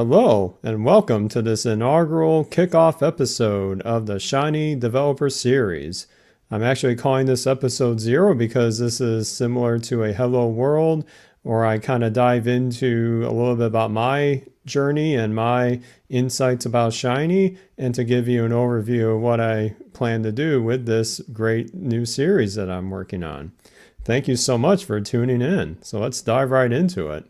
Hello, and welcome to this inaugural kickoff episode of the Shiny Developer Series. I'm actually calling this episode 0 because this is similar to a Hello World, where I kind of dive into a little bit about my journey and my insights about Shiny, and to give you an overview of what I plan to do with this great new series that I'm working on. Thank you so much for tuning in. So let's dive right into it.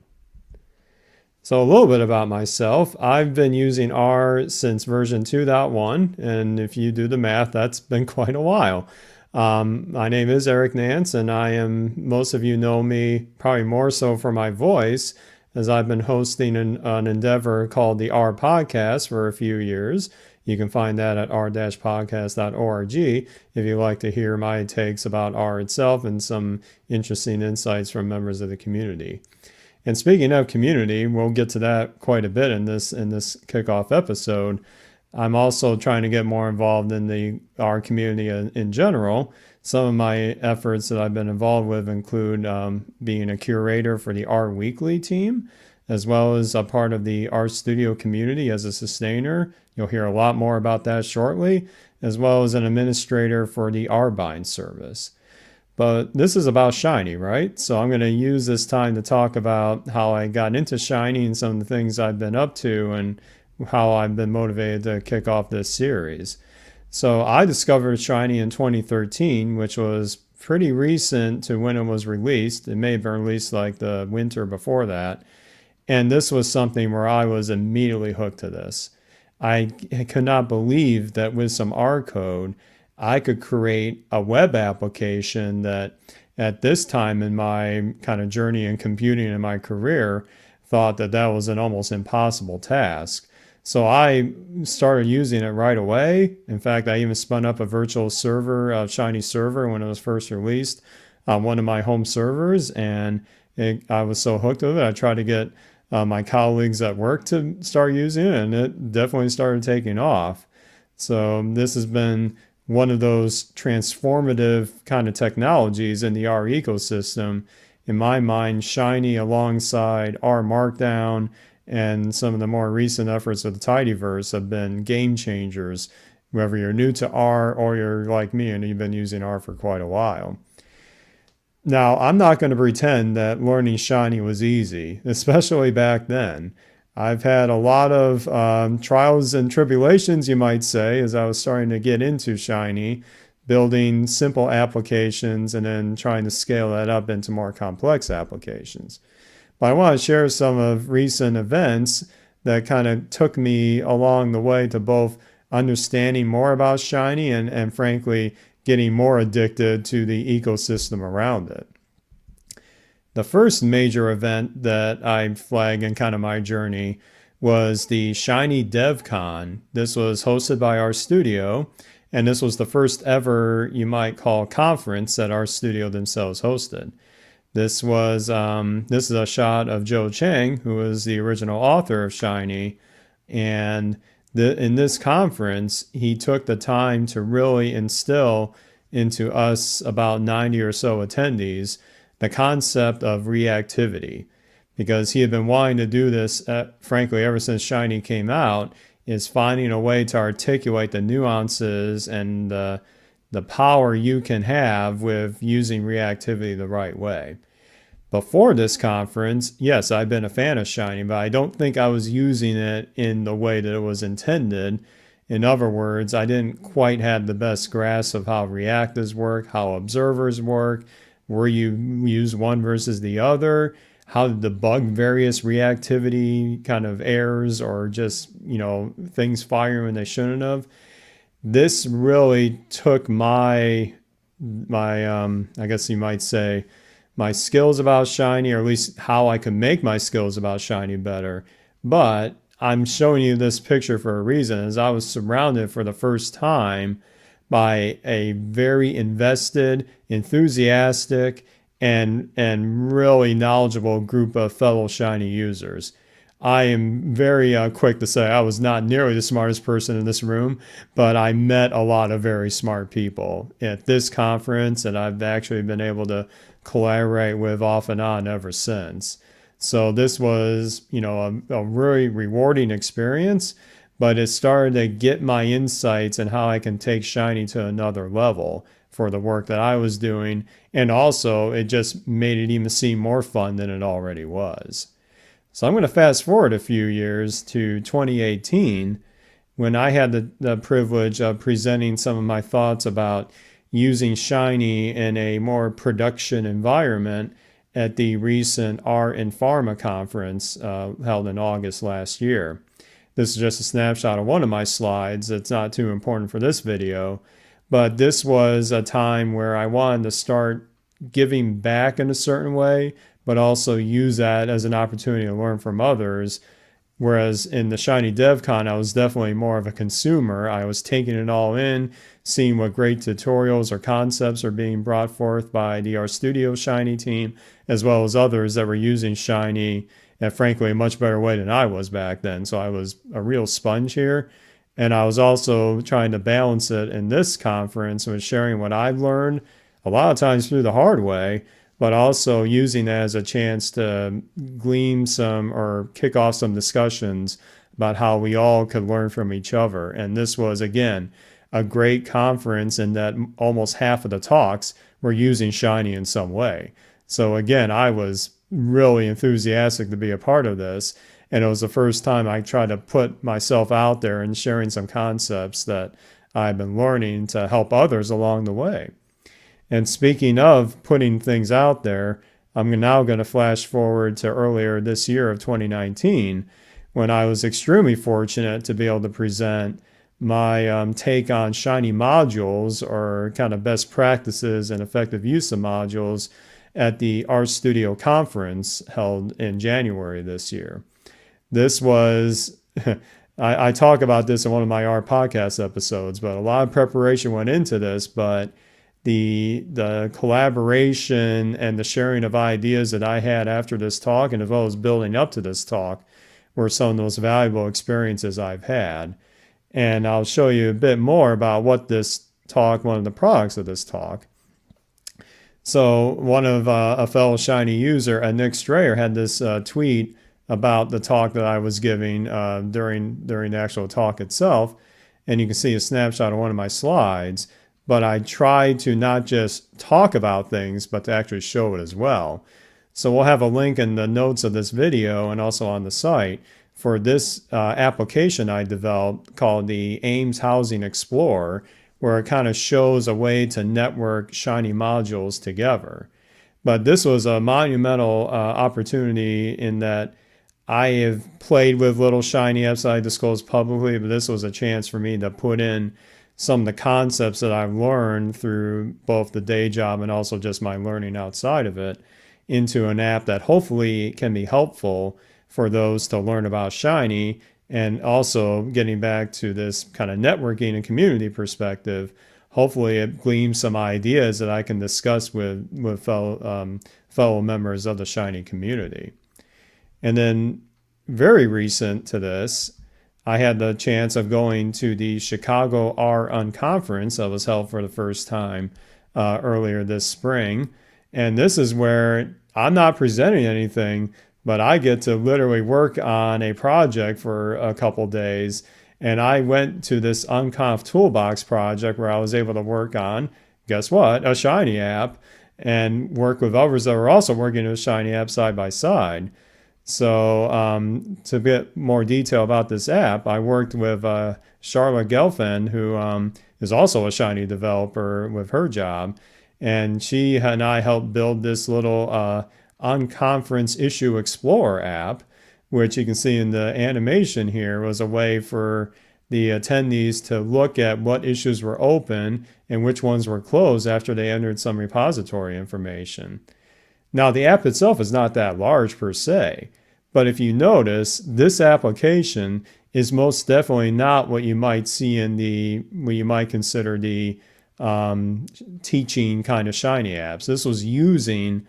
So a little bit about myself. I've been using R since version 2.1, and if you do the math, that's been quite a while. My name is Eric Nantz, and most of you know me probably more so for my voice, as I've been hosting an endeavor called the R Podcast for a few years. You can find that at r-podcast.org if you'd like to hear my takes about R itself and some interesting insights from members of the community. And speaking of community, we'll get to that quite a bit in this kickoff episode. I'm also trying to get more involved in the R community in general. Some of my efforts that I've been involved with include being a curator for the R Weekly team, as well as a part of the RStudio Community as a sustainer. You'll hear a lot more about that shortly, as well as an administrator for the RBind service. But this is about Shiny, right? So I'm going to use this time to talk about how I got into Shiny and some of the things I've been up to and how I've been motivated to kick off this series. So I discovered Shiny in 2013, which was pretty recent to when it was released. It may have been released like the winter before that. And this was something where I was immediately hooked to this. I could not believe that with some R code, I could create a web application that at this time in my kind of journey in computing in my career, thought that was an almost impossible task. So I started using it right away. In fact, I even spun up a virtual server, a Shiny server, when it was first released on one of my home servers. And I was so hooked with it, I tried to get my colleagues at work to start using it, and it definitely started taking off. So this has been one of those transformative kind of technologies in the R ecosystem. In my mind, Shiny alongside R Markdown and some of the more recent efforts of the Tidyverse have been game changers, whether you're new to R or you're like me and you've been using R for quite a while. Now, I'm not going to pretend that learning Shiny was easy, especially back then. I've had a lot of trials and tribulations, you might say, as I was starting to get into Shiny, building simple applications and then trying to scale that up into more complex applications. But I want to share some of recent events that kind of took me along the way to both understanding more about Shiny and frankly, getting more addicted to the ecosystem around it. The first major event that I flagged in kind of my journey was the Shiny DevCon. This was hosted by RStudio, and this was the first ever, you might call, conference that RStudio themselves hosted. This is a shot of Joe Chang, who was the original author of Shiny, and in this conference, he took the time to really instill into us, about 90 or so attendees, the concept of reactivity, because he had been wanting to do this, frankly, ever since Shiny came out, is finding a way to articulate the nuances and the power you can have with using reactivity the right way. Before this conference, yes, I've been a fan of Shiny, but I don't think I was using it in the way that it was intended. In other words, I didn't quite have the best grasp of how reactives work, how observers work, where you use one versus the other, how to debug various reactivity kind of errors or just, things firing when they shouldn't have. This really took my I guess you might say, my skills about Shiny, or at least how I could make my skills about Shiny better. But I'm showing you this picture for a reason, as I was surrounded for the first time by a very invested, enthusiastic, and really knowledgeable group of fellow Shiny users. I am very quick to say I was not nearly the smartest person in this room, but I met a lot of very smart people at this conference, and I've actually been able to collaborate with off and on ever since. So this was, a really rewarding experience, but it started to get my insights and how I can take Shiny to another level for the work that I was doing. And also, it just made it even seem more fun than it already was. So I'm going to fast forward a few years to 2018 when I had the privilege of presenting some of my thoughts about using Shiny in a more production environment at the recent R Unconference held in August last year. This is just a snapshot of one of my slides. It's not too important for this video, but this was a time where I wanted to start giving back in a certain way, but also use that as an opportunity to learn from others. Whereas in the Shiny DevCon, I was definitely more of a consumer. I was taking it all in, seeing what great tutorials or concepts are being brought forth by the RStudio Shiny team, as well as others that were using Shiny in, frankly, a much better way than I was back then. So I was a real sponge here. And I was also trying to balance it in this conference with sharing what I've learned, a lot of times through the hard way, but also using that as a chance to glean some or kick off some discussions about how we all could learn from each other. And this was, again, a great conference in that almost half of the talks were using Shiny in some way. So again, I was really enthusiastic to be a part of this. And it was the first time I tried to put myself out there and sharing some concepts that I've been learning to help others along the way. And speaking of putting things out there, I'm now going to flash forward to earlier this year of 2019, when I was extremely fortunate to be able to present my take on Shiny modules, or kind of best practices and effective use of modules, at the RStudio Conference held in January this year. This was, I talk about this in one of my R podcast episodes, but a lot of preparation went into this, but the collaboration and the sharing of ideas that I had after this talk, and as well as building up to this talk, were some of the most valuable experiences I've had. And I'll show you a bit more about what this talk, one of the products of this talk. So one of a fellow Shiny user, Nick Strayer, had this tweet about the talk that I was giving during the actual talk itself. And you can see a snapshot of one of my slides. But I tried to not just talk about things, but to actually show it as well. So we'll have a link in the notes of this video and also on the site for this application I developed called the Ames Housing Explorer, where it kind of shows a way to network Shiny modules together. But this was a monumental opportunity in that I have played with little Shiny apps that I disclosed publicly, but this was a chance for me to put in some of the concepts that I've learned through both the day job and also just my learning outside of it into an app that hopefully can be helpful for those to learn about Shiny. And also, getting back to this kind of networking and community perspective, hopefully it gleams some ideas that I can discuss with fellow members of the Shiny community. And then very recent to this, I had the chance of going to the Chicago R Unconference that was held for the first time earlier this spring. And this is where I'm not presenting anything, but I get to literally work on a project for a couple days. And I went to this Unconf Toolbox project where I was able to work on, guess what, a Shiny app, and work with others that were also working with Shiny app side by side. So to get more detail about this app, I worked with Charlotte Gelfen, who is also a Shiny developer with her job. And she and I helped build this little Unconference Issue Explorer app, which you can see in the animation here was a way for the attendees to look at what issues were open and which ones were closed after they entered some repository information. Now, the app itself is not that large per se, but if you notice, this application is most definitely not what you might see in what you might consider the teaching kind of Shiny apps. This was using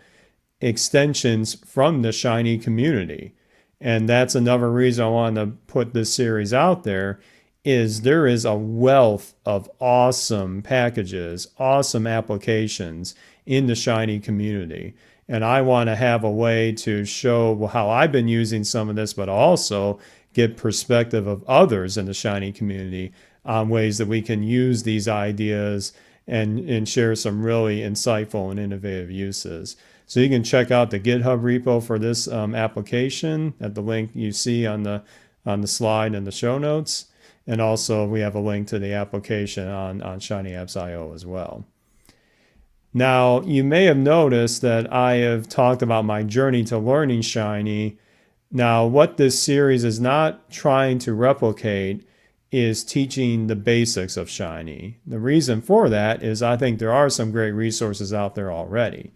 extensions from the Shiny community. And that's another reason I wanted to put this series out there, is there is a wealth of awesome packages, awesome applications in the Shiny community. And I want to have a way to show how I've been using some of this, but also get perspective of others in the Shiny community on ways that we can use these ideas and share some really insightful and innovative uses. So you can check out the GitHub repo for this application at the link you see on the slide in the show notes. And also we have a link to the application on Shiny Apps.io as well. Now, you may have noticed that I have talked about my journey to learning Shiny. Now, what this series is not trying to replicate is teaching the basics of Shiny. The reason for that is I think there are some great resources out there already.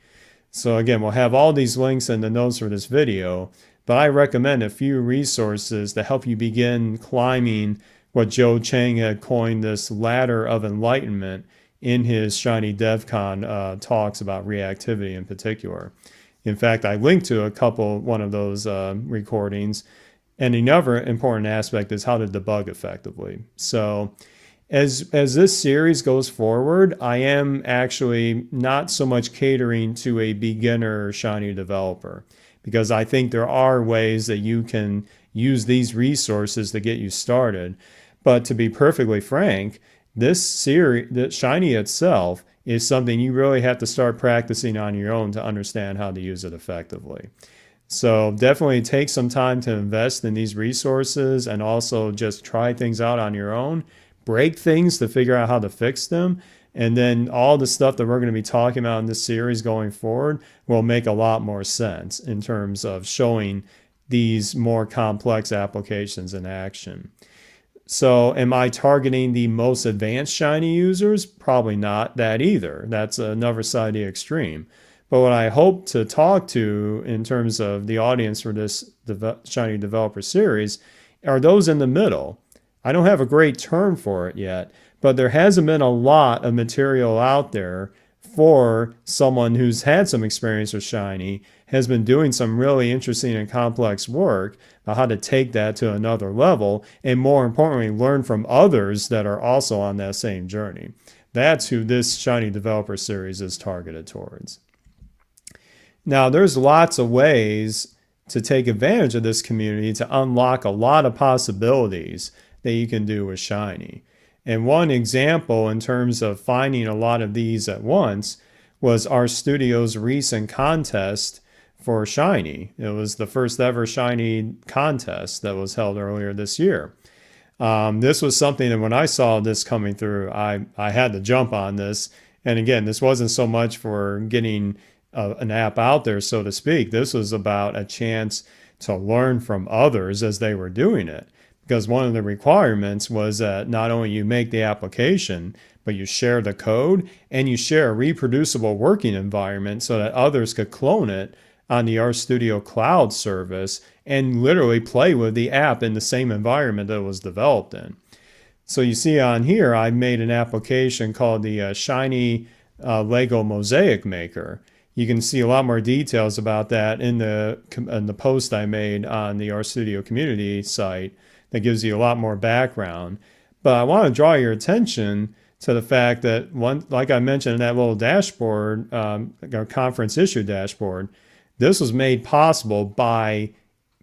So again, we'll have all these links in the notes for this video, but I recommend a few resources to help you begin climbing what Joe Chang had coined this ladder of enlightenment in his Shiny DevCon talks about reactivity in particular. In fact, I linked to one of those recordings. And another important aspect is how to debug effectively. So as this series goes forward, I am actually not so much catering to a beginner Shiny developer, because I think there are ways that you can use these resources to get you started. But to be perfectly frank, this series, the Shiny itself, is something you really have to start practicing on your own to understand how to use it effectively. So definitely take some time to invest in these resources and also just try things out on your own. Break things to figure out how to fix them. And then all the stuff that we're going to be talking about in this series going forward will make a lot more sense in terms of showing these more complex applications in action. So am I targeting the most advanced Shiny users? Probably not that either. That's another side of the extreme. But what I hope to talk to in terms of the audience for this Shiny Developer Series are those in the middle. I don't have a great term for it yet, but there hasn't been a lot of material out there for someone who's had some experience with Shiny, has been doing some really interesting and complex work about how to take that to another level, and more importantly, learn from others that are also on that same journey. That's who this Shiny Developer Series is targeted towards. Now, there's lots of ways to take advantage of this community to unlock a lot of possibilities that you can do with Shiny. And one example in terms of finding a lot of these at once was RStudio's recent contest for Shiny. It was the first ever Shiny contest that was held earlier this year. This was something that when I saw this coming through, I had to jump on this. And again, this wasn't so much for getting an app out there, so to speak. This was about a chance to learn from others as they were doing it. Because one of the requirements was that not only you make the application, but you share the code and you share a reproducible working environment so that others could clone it on the RStudio cloud service and literally play with the app in the same environment that it was developed in. So you see on here, I made an application called the Shiny Lego Mosaic Maker. You can see a lot more details about that in the post I made on the RStudio Community site that gives you a lot more background. But I want to draw your attention to the fact that, like I mentioned in that little dashboard, our conference issue dashboard, this was made possible by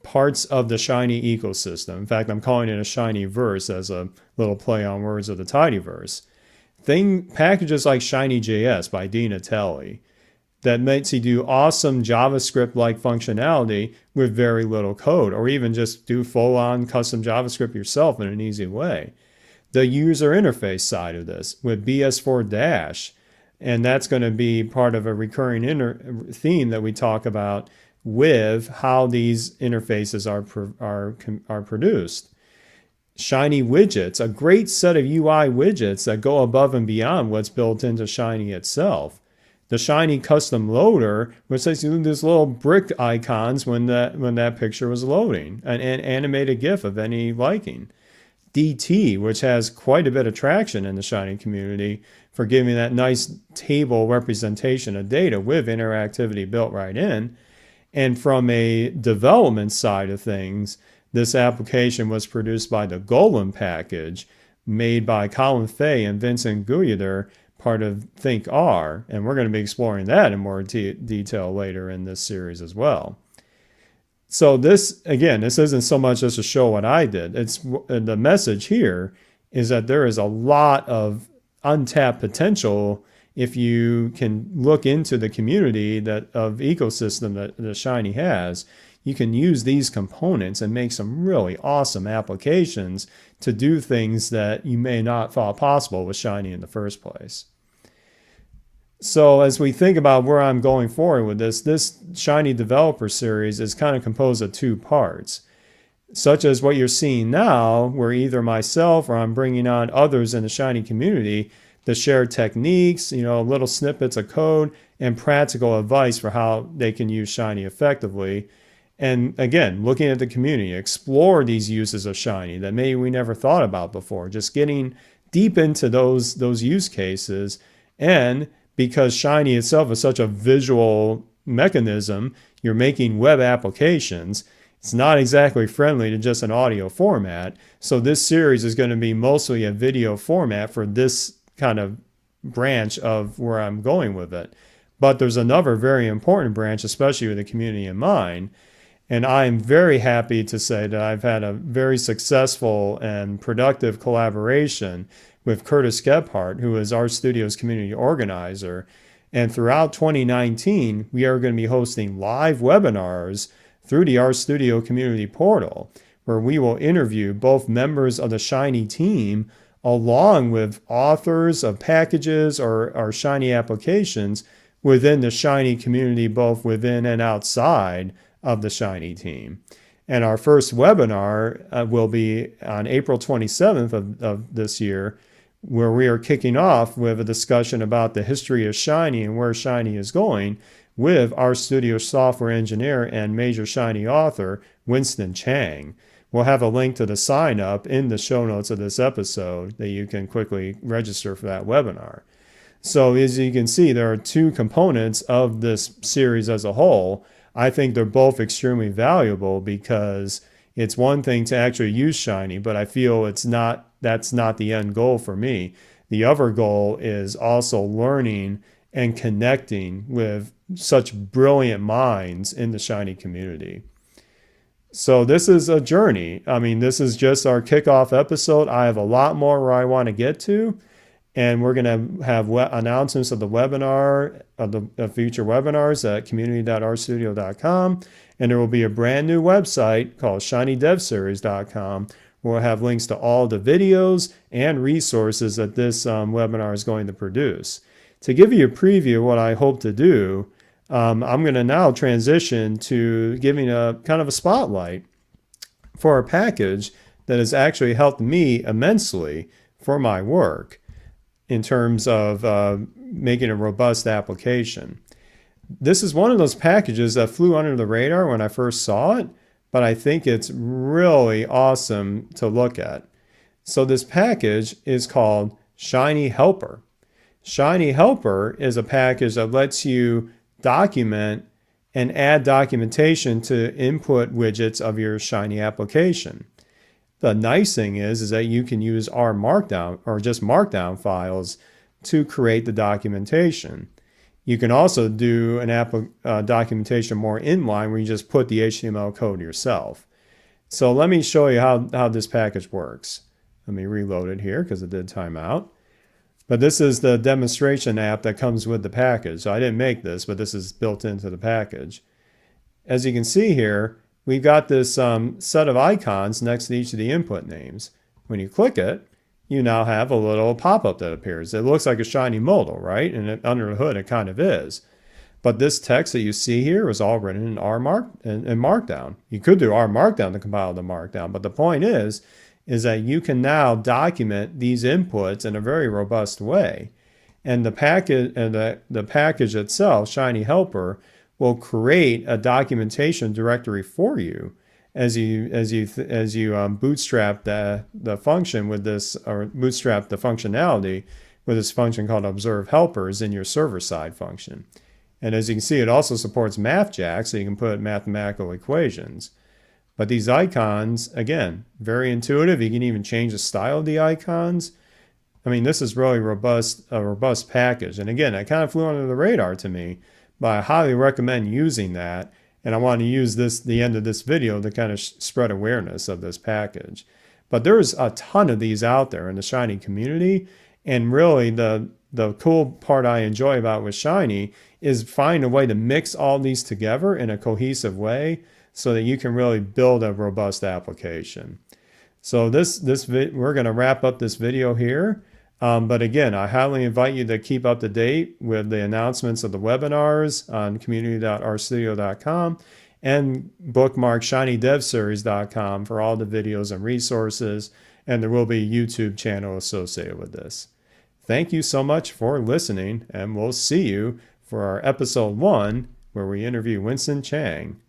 parts of the Shiny ecosystem. In fact, I'm calling it a Shiny verse as a little play on words of the tidyverse. Packages like Shiny.js by Dina Telly that lets you do awesome JavaScript-like functionality with very little code, or even just do full-on custom JavaScript yourself in an easy way. The user interface side of this with BS4 Dash, and that's going to be part of a recurring theme that we talk about with how these interfaces are produced. Shiny widgets, a great set of UI widgets that go above and beyond what's built into Shiny itself. The Shiny custom loader, which lets you do these little brick icons when that picture was loading, an animated GIF of any liking. DT, which has quite a bit of traction in the Shiny community for giving that nice table representation of data with interactivity built right in. And from a development side of things, this application was produced by the Golem package, made by Colin Fay and Vincent Guyader, part of Think R, and we're going to be exploring that in more detail later in this series as well. So this, again, this isn't so much just to show what I did. It's the message here is that there is a lot of untapped potential if you can look into the community of ecosystem that Shiny has. You can use these components and make some really awesome applications to do things that you may not thought possible with Shiny in the first place. So as we think about where I'm going forward with this Shiny Developer Series is kind of composed of two parts, such as what you're seeing now, where either myself or I'm bringing on others in the Shiny community to share techniques, little snippets of code and practical advice for how they can use Shiny effectively. And again, looking at the community, explore these uses of Shiny that maybe we never thought about before, just getting deep into those use cases. And because Shiny itself is such a visual mechanism, you're making web applications. It's not exactly friendly to just an audio format. So this series is going to be mostly a video format for this kind of branch of where I'm going with it. But there's another very important branch, especially with the community in mind. And I'm very happy to say that I've had a very successful and productive collaboration with Curtis Gebhardt, who is RStudio's community organizer. And throughout 2019, we are going to be hosting live webinars through the RStudio Community portal, where we will interview both members of the Shiny team along with authors of packages or Shiny applications within the Shiny community, both within and outside of the Shiny team. And our first webinar will be on April 27th of this year, where we are kicking off with a discussion about the history of Shiny and where Shiny is going with RStudio software engineer and major Shiny author, Winston Chang. We'll have a link to the sign up in the show notes of this episode that you can quickly register for that webinar. So as you can see, there are two components of this series as a whole. I think they're both extremely valuable because it's one thing to actually use Shiny, but I feel that's not the end goal for me. The other goal is also learning and connecting with such brilliant minds in the Shiny community. So this is a journey. I mean, this is just our kickoff episode. I have a lot more where I want to get to, and we're going to have announcements of the webinar, of the future webinars at community.rstudio.com, and there will be a brand new website called shinydevseries.com, where we'll have links to all the videos and resources that this webinar is going to produce. To give you a preview of what I hope to do, I'm going to now transition to giving a kind of a spotlight for a package that has actually helped me immensely for my work in terms of making a robust application. This is one of those packages that flew under the radar when I first saw it, but I think it's really awesome to look at. So this package is called Shiny Helper. Shiny Helper is a package that lets you document and add documentation to input widgets of your Shiny application. The nice thing is that you can use R Markdown or just Markdown files to create the documentation. You can also do an documentation more inline where you just put the HTML code yourself. So let me show you how this package works. Let me reload it here because it did time out. But this is the demonstration app that comes with the package. So I didn't make this, but this is built into the package. As you can see here, we've got this set of icons next to each of the input names. When you click it, you now have a little pop-up that appears. It looks like a Shiny modal, right? And under the hood, it kind of is. But this text that you see here was all written in Markdown. You could do R Markdown to compile the Markdown, but the point is that you can now document these inputs in a very robust way. And the package itself, Shiny Helper, will create a documentation directory for you as you bootstrap the function with this, or bootstrap the functionality with this function called Observe Helpers in your server-side function. And as you can see, it also supports MathJack, so you can put mathematical equations. But these icons, again, very intuitive. You can even change the style of the icons. I mean, this is really a robust package. And again, it kind of flew under the radar to me, but I highly recommend using that. And I want to use the end of this video to kind of spread awareness of this package. But there's a ton of these out there in the Shiny community. And really the cool part I enjoy about with Shiny is find a way to mix all these together in a cohesive way so that you can really build a robust application. So we're going to wrap up this video here. But again, I highly invite you to keep up to date with the announcements of the webinars on community.rstudio.com and bookmark shinydevseries.com for all the videos and resources. And there will be a YouTube channel associated with this. Thank you so much for listening, and we'll see you for our episode 1, where we interview Winston Chang.